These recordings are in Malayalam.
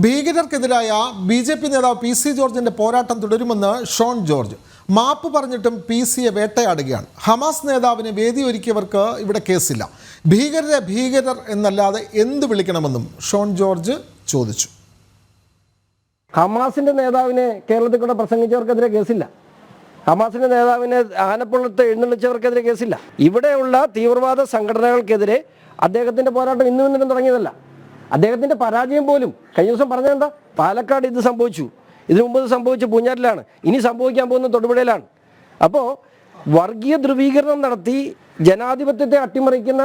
ഭീകരർക്കെതിരായ BJP നേതാവ് PC ജോർജിന്റെ പോരാട്ടം തുടരുമെന്ന് ഷോൺ ജോർജ്. മാപ്പ് പറഞ്ഞിട്ടും PCയെ വേട്ടയാടുകയാണ്. ഹമാസ് നേതാവിനെ വേദി ഒരുക്കിയവർക്ക് ഇവിടെ കേസില്ല. ഭീകരരെ ഭീകരർ എന്നല്ലാതെ എന്ത് വിളിക്കണമെന്നും ഷോൺ ജോർജ് ചോദിച്ചു. ഹമാസിന്റെ നേതാവിനെ കേരളത്തിൽ കൂടെ പ്രസംഗിച്ചവർക്കെതിരെ കേസില്ല. ഹമാസിന്റെ നേതാവിനെ ആനപ്പുള്ളത്ത് എഴുന്നള്ളിച്ചവർക്കെതിരെ കേസില്ല. ഇവിടെയുള്ള തീവ്രവാദ സംഘടനകൾക്കെതിരെ അദ്ദേഹത്തിന്റെ പോരാട്ടം ഇന്നും തുടങ്ങിയതല്ല. അദ്ദേഹത്തിന്റെ പരാജയം പോലും കഴിഞ്ഞ ദിവസം പറഞ്ഞതെന്താ, പാലക്കാട് ഇത് സംഭവിച്ചു, ഇതിനു മുമ്പ് സംഭവിച്ചു പൂഞ്ഞാറിലാണ്, ഇനി സംഭവിക്കാൻ പോകുന്ന തൊടുപുഴയിലാണ്. അപ്പോൾ വർഗീയ ധ്രുവീകരണം നടത്തി ജനാധിപത്യത്തെ അട്ടിമറിക്കുന്ന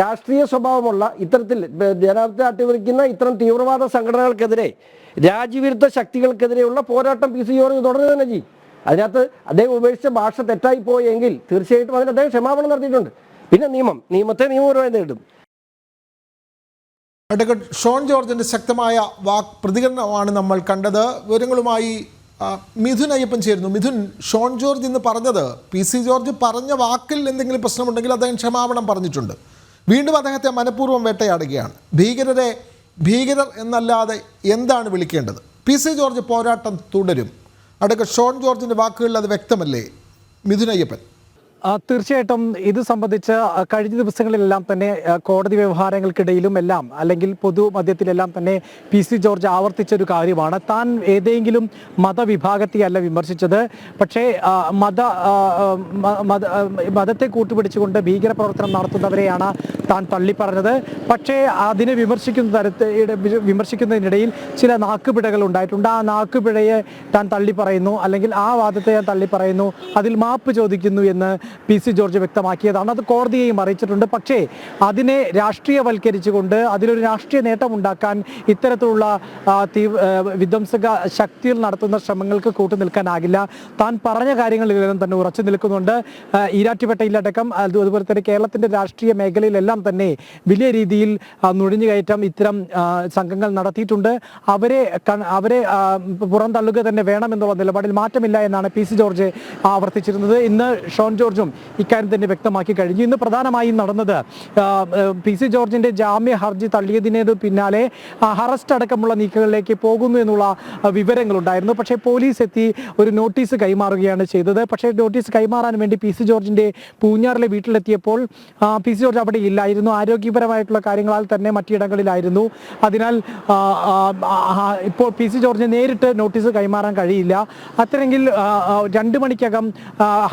രാഷ്ട്രീയ സ്വഭാവമുള്ള ഇത്തരത്തിൽ ജനാധിപത്യത്തെ അട്ടിമറിക്കുന്ന ഇത്തരം തീവ്രവാദ സംഘടനകൾക്കെതിരെ, രാജ്യവിരുദ്ധ ശക്തികൾക്കെതിരെയുള്ള പോരാട്ടം PC ജോർജ് തുടരുക തന്നെ ചെയ്യും. അതിനകത്ത് അദ്ദേഹം ഉപേക്ഷിച്ച ഭാഷ തെറ്റായി പോയെങ്കിൽ തീർച്ചയായിട്ടും അതിന് അദ്ദേഹം ക്ഷമാപണം നടത്തിയിട്ടുണ്ട്. പിന്നെ നിയമത്തെ നിയമപരമായി നേരിടും. അഡ്വക്കേറ്റ് ഷോൺ ജോർജിന്റെ ശക്തമായ പ്രതികരണമാണ് നമ്മൾ കണ്ടത്. വിവരങ്ങളുമായി മിഥുൻ അയ്യപ്പൻ ചേരുന്നു. മിഥുൻ, ഷോൺ ജോർജ് ഇന്ന് പറഞ്ഞത് PC ജോർജ് പറഞ്ഞ വാക്കിൽ എന്തെങ്കിലും പ്രശ്നമുണ്ടെങ്കിൽ അദ്ദേഹം ക്ഷമാപണം പറഞ്ഞിട്ടുണ്ട്. വീണ്ടും അദ്ദേഹത്തെ മനഃപൂർവ്വം വേട്ടയാടുകയാണ്. ഭീകരരെ ഭീകരർ എന്നല്ലാതെ എന്താണ് വിളിക്കേണ്ടത്? PC ജോർജ് പോരാട്ടം തുടരും. അഡ്വക്കേറ്റ് ഷോൺ ജോർജിന്റെ വാക്കുകളിൽ അത് വ്യക്തമല്ലേ? മിഥുൻ അയ്യപ്പൻ. തീർച്ചയായിട്ടും ഇത് സംബന്ധിച്ച് കഴിഞ്ഞ ദിവസങ്ങളിലെല്ലാം തന്നെ കോടതി വ്യവഹാരങ്ങൾക്കിടയിലും എല്ലാം അല്ലെങ്കിൽ പൊതുമധ്യത്തിലെല്ലാം തന്നെ PC ജോർജ് ആവർത്തിച്ചൊരു കാര്യമാണ്, താൻ ഏതെങ്കിലും മതവിഭാഗത്തെയല്ല വിമർശിച്ചത്, പക്ഷേ മതത്തെ കൂട്ടുപിടിച്ചുകൊണ്ട് ഭീകരപ്രവർത്തനം നടത്തുന്നവരെയാണ് താൻ തള്ളിപ്പറഞ്ഞത്. പക്ഷേ അതിനെ വിമർശിക്കുന്നതിനിടയിൽ ചില നാക്കുപിഴകൾ ഉണ്ടായിട്ടുണ്ട്. ആ നാക്കുപിഴയെ താൻ തള്ളിപ്പറയുന്നു, അല്ലെങ്കിൽ ആ വാദത്തെ ഞാൻ തള്ളിപ്പറയുന്നു, അതിൽ മാപ്പ് ചോദിക്കുന്നു എന്ന് PC ജോർജ് വ്യക്തമാക്കിയതാണ്. അത് കോടതിയെയും അറിയിച്ചിട്ടുണ്ട്. പക്ഷേ അതിനെ രാഷ്ട്രീയവൽക്കരിച്ചുകൊണ്ട് അതിലൊരു രാഷ്ട്രീയ നേട്ടം ഉണ്ടാക്കാൻ ഇത്തരത്തിലുള്ള വിധ്വംസക ശക്തികൾ നടത്തുന്ന ശ്രമങ്ങൾക്ക് കൂട്ടുനിൽക്കാനാകില്ല. താൻ പറഞ്ഞ കാര്യങ്ങളിലെല്ലാം തന്നെ ഉറച്ചു നിൽക്കുന്നുണ്ട്. ഈരാറ്റുപേട്ടയിലടക്കം അതുപോലെ തന്നെ കേരളത്തിൻ്റെ രാഷ്ട്രീയ മേഖലയിലെല്ലാം തന്നെ വലിയ രീതിയിൽ നുഴഞ്ഞുകയറ്റം ഇത്തരം സംഘങ്ങൾ നടത്തിയിട്ടുണ്ട്. അവരെ പുറന്തള്ളുക തന്നെ വേണമെന്നുള്ള നിലപാടിൽ മാറ്റമില്ല എന്നാണ് PC ജോർജ് ആവർത്തിച്ചിരുന്നത്. ഇന്ന് ഷോൺ ജോർജും ഇക്കാര്യം തന്നെ വ്യക്തമാക്കി കഴിഞ്ഞു. ഇന്ന് പ്രധാനമായും നടന്നത് PC ജോർജിന്റെ ജാമ്യ ഹർജി തള്ളിയതിന് പിന്നാലെ അറസ്റ്റ് അടക്കമുള്ള നീക്കങ്ങളിലേക്ക് പോകുന്നു എന്നുള്ള വിവരങ്ങളുണ്ടായിരുന്നു. പക്ഷേ പോലീസ് എത്തി ഒരു നോട്ടീസ് കൈമാറുകയാണ് ചെയ്തത്. പക്ഷേ നോട്ടീസ് കൈമാറാൻ വേണ്ടി PC ജോർജിന്റെ പൂഞ്ഞാറിലെ വീട്ടിലെത്തിയപ്പോൾ PC ജോർജ് അവിടെ ഇല്ലായിരുന്നു. ആരോഗ്യപരമായിട്ടുള്ള കാര്യങ്ങളാൽ തന്നെ മറ്റിടങ്ങളിലായിരുന്നു. അതിനാൽ ഇപ്പോൾ PC ജോർജിന് നേരിട്ട് നോട്ടീസ് കൈമാറാൻ കഴിയില്ല. അത്തരമെങ്കിൽ 2 മണിക്കകം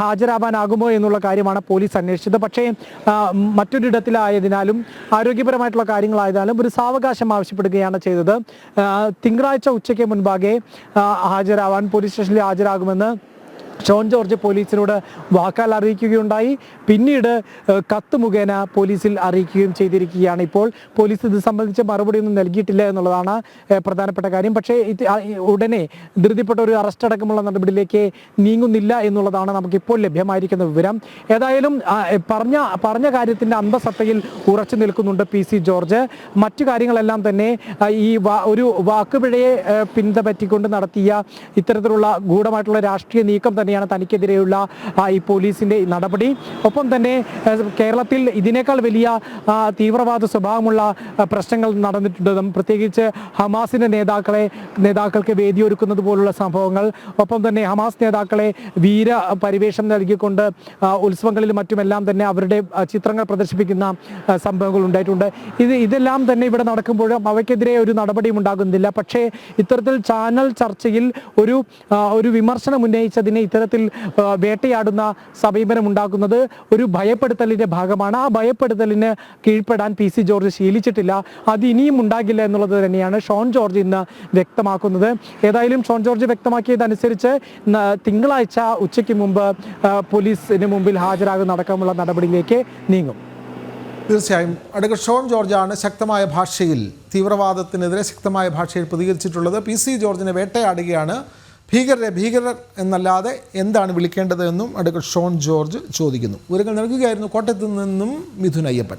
ഹാജരാവാനാകുമോ എന്നുള്ള കാര്യമാണ് പോലീസ് അന്വേഷിച്ചത്. പക്ഷേ മറ്റൊരിടത്തിലായതിനാലും ആരോഗ്യപരമായിട്ടുള്ള കാര്യങ്ങളായതിനാലും ഒരു സാവകാശം ആവശ്യപ്പെടുകയാണ് ചെയ്തത്. തിങ്കളാഴ്ച ഉച്ചയ്ക്ക് മുൻപാകെ ഹാജരാവാൻ പോലീസ് സ്റ്റേഷനിൽ ഹാജരാകുമെന്ന് ഷോൺ ജോർജ് പോലീസിനോട് വാക്കാൽ അറിയിക്കുകയുണ്ടായി. പിന്നീട് കത്ത് മുഖേന പോലീസിൽ അറിയിക്കുകയും ചെയ്തിരിക്കുകയാണ്. ഇപ്പോൾ പോലീസ് ഇത് സംബന്ധിച്ച് മറുപടിയൊന്നും നൽകിയിട്ടില്ല എന്നുള്ളതാണ് പ്രധാനപ്പെട്ട കാര്യം. പക്ഷേ ഉടനെ ധൃതിപ്പെട്ട ഒരു അറസ്റ്റ് അടക്കമുള്ള നടപടിയിലേക്ക് നീങ്ങുന്നില്ല എന്നുള്ളതാണ് നമുക്കിപ്പോൾ ലഭ്യമായിരിക്കുന്ന വിവരം. ഏതായാലും പറഞ്ഞ കാര്യത്തിൻ്റെ അന്തസത്തയിൽ ഉറച്ചു നിൽക്കുന്നുണ്ട് PC ജോർജ്. മറ്റു കാര്യങ്ങളെല്ലാം തന്നെ ഈ ഒരു വാക്കുപിഴയെ പിന്തുടർത്തിക്കൊണ്ട് നടത്തിയ ഇത്തരത്തിലുള്ള ഗൂഢമായിട്ടുള്ള രാഷ്ട്രീയ നീക്കം തന്നെയാണ് തനിക്കെതിരെയുള്ള ഈ പോലീസിന്റെ നടപടി. ഒപ്പം തന്നെ കേരളത്തിൽ ഇതിനേക്കാൾ വലിയ തീവ്രവാദ സ്വഭാവമുള്ള പ്രശ്നങ്ങൾ നടന്നിട്ടുണ്ടെന്നും, പ്രത്യേകിച്ച് ഹമാസിന്റെ നേതാക്കൾക്ക് വേദിയൊരുക്കുന്നത് പോലുള്ള സംഭവങ്ങൾ, ഒപ്പം തന്നെ ഹമാസ് നേതാക്കളെ വീര പരിവേഷം നൽകിക്കൊണ്ട് ഉത്സവങ്ങളിലും മറ്റുമെല്ലാം തന്നെ അവരുടെ ചിത്രങ്ങൾ പ്രദർശിപ്പിക്കുന്ന സംഭവങ്ങൾ ഉണ്ടായിട്ടുണ്ട്. ഇതെല്ലാം തന്നെ ഇവിടെ നടക്കുമ്പോഴും അവയ്ക്കെതിരെ ഒരു നടപടിയും ഉണ്ടാകുന്നില്ല. പക്ഷേ ഇത്തരത്തിൽ ചാനൽ ചർച്ചയിൽ ഒരു വിമർശനം ഉന്നയിച്ചതിനെ ഇത്തരത്തിൽ വേട്ടയാടുന്ന സമീപനം ഉണ്ടാക്കുന്നത് ഒരു ഭയപ്പെടുത്തലിന്റെ ഭാഗമാണ്. ആ ഭയപ്പെടുത്തലിന് കീഴ്പ്പെടാൻ PC ജോർജ് ശീലിച്ചിട്ടില്ല. അത് ഇനിയും ഉണ്ടാകില്ല എന്നുള്ളത് തന്നെയാണ് ഷോൺ ജോർജ് ഇന്ന് വ്യക്തമാക്കുന്നത്. ഏതായാലും ഷോൺ ജോർജ് വ്യക്തമാക്കിയതനുസരിച്ച് തിങ്കളാഴ്ച ഉച്ചയ്ക്ക് മുമ്പ് പോലീസിന് മുമ്പിൽ ഹാജരാകുന്ന അടക്കമുള്ള നടപടിയിലേക്ക് നീങ്ങും. തീർച്ചയായും അഡ്വക്കേറ്റ് ഷോൺ ജോർജാണ് ശക്തമായ ഭാഷയിൽ തീവ്രവാദത്തിനെതിരെ ശക്തമായ ഭാഷയിൽ പ്രതികരിച്ചിട്ടുള്ളത്. PC ജോർജിനെ വേട്ടയാടുകയാണ്. ഭീകരരെ ഭീകരർ എന്നല്ലാതെ എന്താണ് വിളിക്കേണ്ടത് എന്നും അഡ്വക്കേറ്റ് ഷോൺ ജോർജ് ചോദിക്കുന്നു. വിവരങ്ങൾ നൽകുകയായിരുന്നു കോട്ടയത്ത് നിന്നും മിഥുൻ അയ്യപ്പൻ.